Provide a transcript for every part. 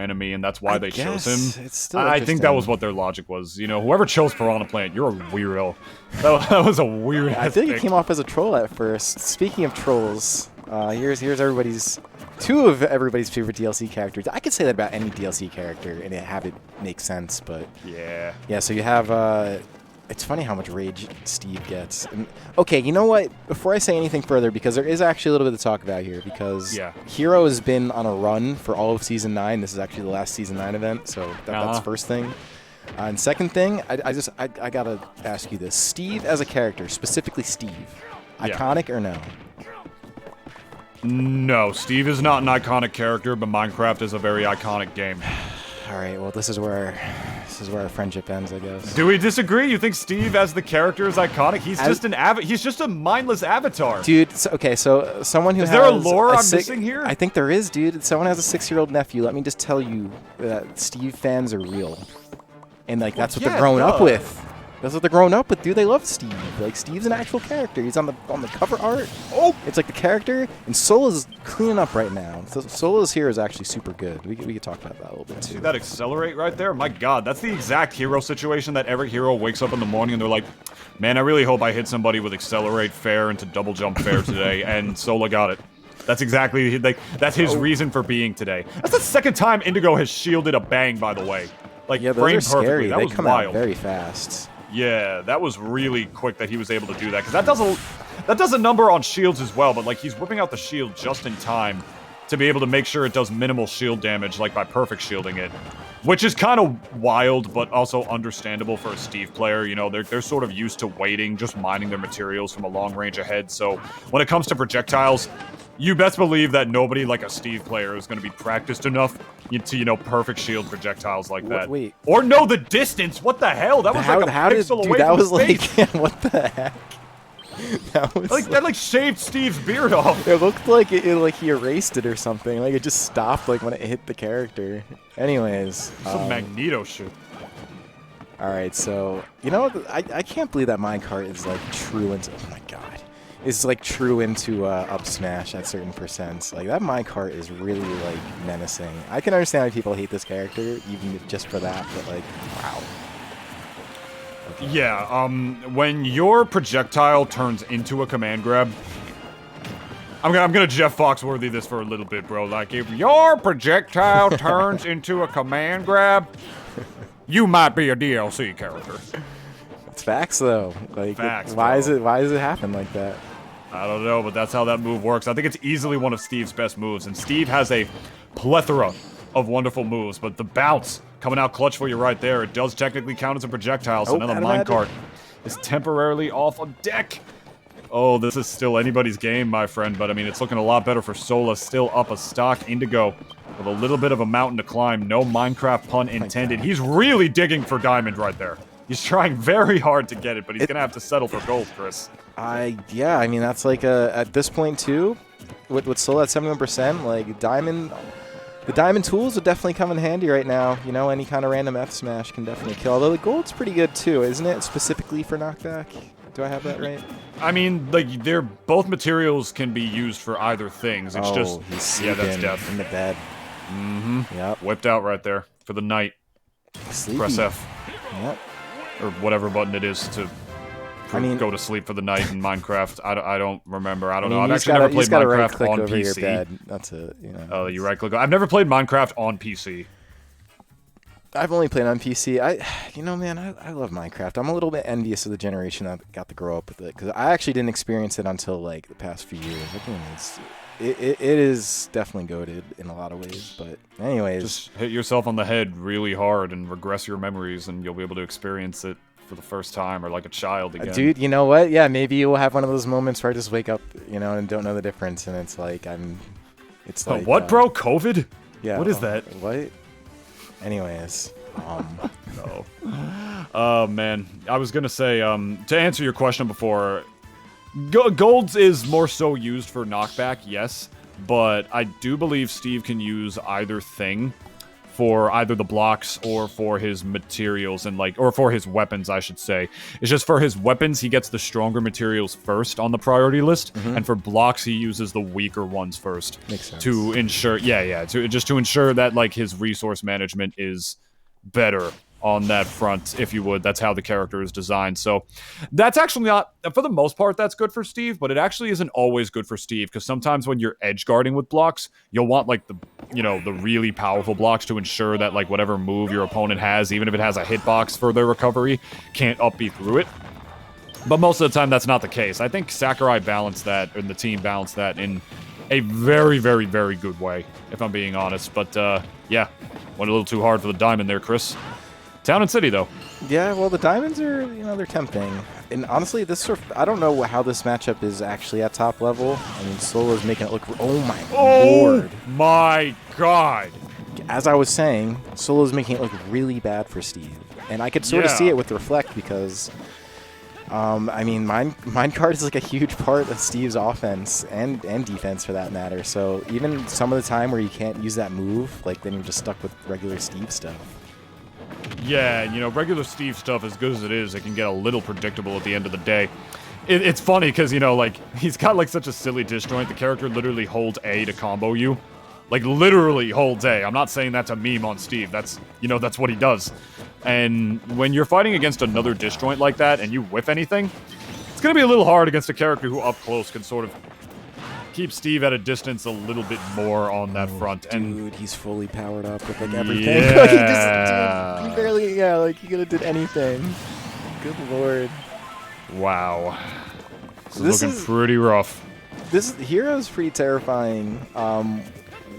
enemy, and that's why they chose him. It's still I think that was what their logic was. You know, whoever chose Piranha Plant, you're a weirdo. That was a weird. I feel like you came off as a troll at first. Speaking of trolls, here's two of everybody's favorite DLC characters. I could say that about any DLC character and have it make sense, but yeah. So you have. It's funny how much rage Steve gets. And, okay, you know what? Before I say anything further, because there is actually a little bit to talk about here, because Hero has been on a run for all of Season 9. This is actually the last Season 9 event, so that's first thing. And second thing, I gotta ask you this. Steve as a character, specifically Steve, iconic or no? No, Steve is not an iconic character, but Minecraft is a very iconic game. All right, well, this is where our friendship ends, I guess. Do we disagree? You think Steve as the character is iconic? He's just a mindless avatar. Dude, so someone who is there a lore I'm missing here? I think there is, dude. Someone has a 6-year-old nephew. Let me just tell you that Steve fans are real. And like that's what they're growing up with. That's what they're growing up with, dude. They love Steve. Like, Steve's an actual character. He's on the cover art. Oh! It's like the character, and Sola's cleaning up right now. So Sola's here is actually super good. We could talk about that a little bit, too. See that accelerate right there? My god, that's the exact hero situation that every hero wakes up in the morning and they're like, man, I really hope I hit somebody with accelerate fair into double jump fair today, and Sola got it. That's exactly, like, that's his reason for being today. That's the second time Indigo has shielded a bang, by the way. Like, yeah, those are scary. That was wild. Out very fast. Yeah, that was really quick that he was able to do that, because that does a number on shields as well, but like he's whipping out the shield just in time to be able to make sure it does minimal shield damage, like by perfect shielding it, which is kind of wild, but also understandable for a Steve player. You know, they're sort of used to waiting, just mining their materials from a long range ahead, so when it comes to projectiles, you best believe that nobody like a Steve player is going to be practiced enough to, you know, perfect shield projectiles like that. Wait. Or know the distance. What the hell? That was like a pixel away from his face. What the heck? That was that shaved Steve's beard off. It looked like like he erased it or something. Like it just stopped like when it hit the character. Anyways. Some Magneto shit. Alright, so, you know, I can't believe that minecart is like true into... Oh my god. Is like true into up smash at certain percents. Like that minecart is really like menacing. I can understand why people hate this character, even just for that. But like, wow. Okay. Yeah. When your projectile turns into a command grab, I'm gonna Jeff Foxworthy this for a little bit, bro. Like if your projectile turns into a command grab, you might be a DLC character. It's facts though. Like facts, why does it happen like that? I don't know, but that's how that move works. I think it's easily one of Steve's best moves, and Steve has a plethora of wonderful moves, but the bounce coming out clutch for you right there, it does technically count as a projectile, so now the minecart is temporarily off on deck. Oh, this is still anybody's game, my friend, but I mean, it's looking a lot better for Sola, still up a stock. Indigo with a little bit of a mountain to climb, no Minecraft pun intended. He's really digging for diamond right there. He's trying very hard to get it, but he's going to have to settle for gold, Chris. Yeah, I mean, that's like at this point, too, with Sola at 71%, like, the diamond tools would definitely come in handy right now. You know, any kind of random F smash can definitely kill. Although the gold's pretty good, too, isn't it? Specifically for knockback. Do I have that right? I mean, like, both materials can be used for either things. It's just, he's that's death. In the bed. Mm-hmm. Yep. Whipped out right there for the night. Sleepy. Press F. Yep. Or whatever button it is to go to sleep for the night in Minecraft. I don't remember. I don't know. I've actually never played Minecraft on over PC. Your bed. That's it. You know. Oh, you right click. I've never played Minecraft on PC. I've only played on PC. You know, man, I love Minecraft. I'm a little bit envious of the generation that got to grow up with it, because I actually didn't experience it until like the past few years. I think it is definitely goated in a lot of ways. But anyways, just hit yourself on the head really hard and regress your memories, and you'll be able to experience it for the first time, or like a child again. Dude, you know what? Yeah, maybe you will have one of those moments where I just wake up, you know, and don't know the difference, and it's like it's like what, bro? COVID? Yeah. What is that? What? Anyways, no. Oh man, I was gonna say to answer your question before, golds is more so used for knockback, yes, but I do believe Steve can use either thing for either the blocks or for his materials and like, or for his weapons, I should say. It's just for his weapons, he gets the stronger materials first on the priority list, and for blocks, he uses the weaker ones first. Makes sense. To ensure, to ensure that like his resource management is better on that front, if you would. That's how the character is designed. So that's actually not, for the most part, that's good for Steve, but it actually isn't always good for Steve, because sometimes when you're edge guarding with blocks, you'll want like the, you know, the really powerful blocks to ensure that like whatever move your opponent has, even if it has a hitbox for their recovery, can't up B through it. But most of the time, that's not the case. I think Sakurai balanced that, and the team balanced that in a very, very, very good way, if I'm being honest. But yeah, went a little too hard for the diamond there, Chris. Town and City, though. Yeah, well, the diamonds are, you know, they're tempting. And honestly, this sort of, I don't know how this matchup is actually at top level. I mean, Sola's making it look, oh my lord. Oh my god. As I was saying, Sola's making it look really bad for Steve. And I could sort of see it with Reflect because, I mean, Minecart is like a huge part of Steve's offense and defense for that matter. So even some of the time where you can't use that move, like then you're just stuck with regular Steve stuff. Yeah, you know, regular Steve stuff, as good as it is, it can get a little predictable at the end of the day. It's funny because, you know, like, he's got, like, such a silly disjoint. The character literally holds A to combo you. Like, literally holds A. I'm not saying that's a meme on Steve. That's, you know, that's what he does. And when you're fighting against another disjoint like that and you whiff anything, it's going to be a little hard against a character who up close can sort of keep Steve at a distance a little bit more on that front. And dude, he's fully powered up with like everything. Yeah. He barely, like he could have did anything. Good lord. Wow. This is looking pretty rough. This hero is pretty terrifying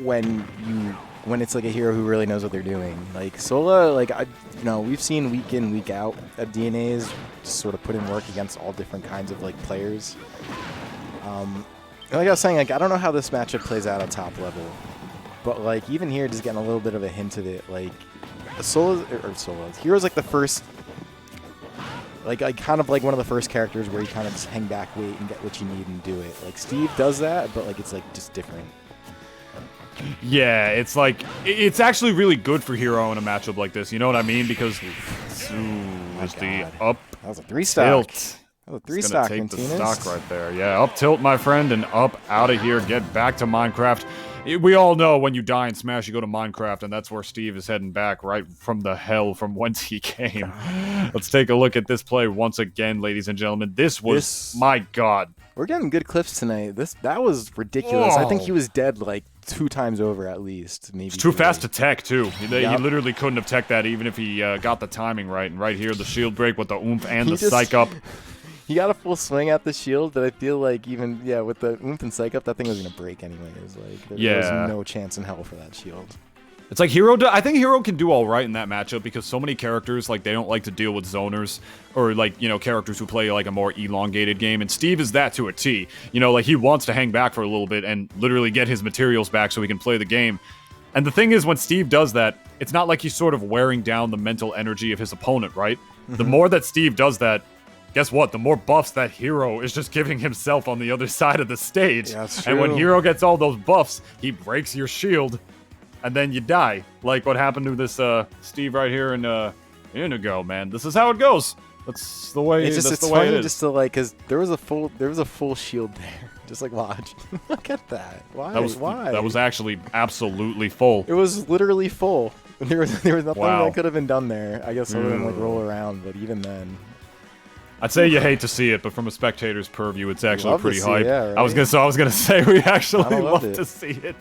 when it's like a hero who really knows what they're doing. Like Sola, like you know, we've seen week in, week out at DNA's just sort of put in work against all different kinds of like players. Like I was saying, like I don't know how this matchup plays out at top level, but like even here, just getting a little bit of a hint of it. Like Hero's like the first, like kind of like one of the first characters where you kind of just hang back, wait, and get what you need and do it. Like Steve does that, but like it's like just different. Yeah, it's like it's actually really good for Hero in a matchup like this. You know what I mean? Because the up. That was a 3-stock. Tilt. That was a 3-stock. Take the stock right there. Yeah, up tilt, my friend, and up out of here. Get back to Minecraft. We all know when you die in Smash, you go to Minecraft, and that's where Steve is heading back, right from the hell from whence he came. Let's take a look at this play once again, ladies and gentlemen. This was, my God. We're getting good clips tonight. That was ridiculous. Whoa. I think he was dead like 2 times over at least. Maybe. It's too fast to tech, too. He literally couldn't have teched that even if he got the timing right. And right here, the shield break with the oomph and the psych up. He got a full swing at the shield, but I feel like even, with the oomph and psych up, that thing was going to break anyways. Like, there was no chance in hell for that shield. It's like I think Hero can do all right in that matchup because so many characters, like, they don't like to deal with zoners or, like, you know, characters who play, like, a more elongated game. And Steve is that to a T. You know, like, he wants to hang back for a little bit and literally get his materials back so he can play the game. And the thing is, when Steve does that, it's not like he's sort of wearing down the mental energy of his opponent, right? The more that Steve does that, guess what? The more buffs that Hero is just giving himself on the other side of the stage. Yeah, that's true. And when Hero gets all those buffs, he breaks your shield, and then you die. Like what happened to this Steve right here in Indigo, man. This is how it goes. That's the way. It's the funny way it is. Just to like, cause there was a full shield there. Just like watch. Look at that. Why? Why? That was actually absolutely full. It was literally full. There was nothing that could have been done there. I guess other than like roll around, but even then. I'd say you hate to see it, but from a spectator's purview, it's actually pretty hype. Right? I was gonna say we actually love to see it.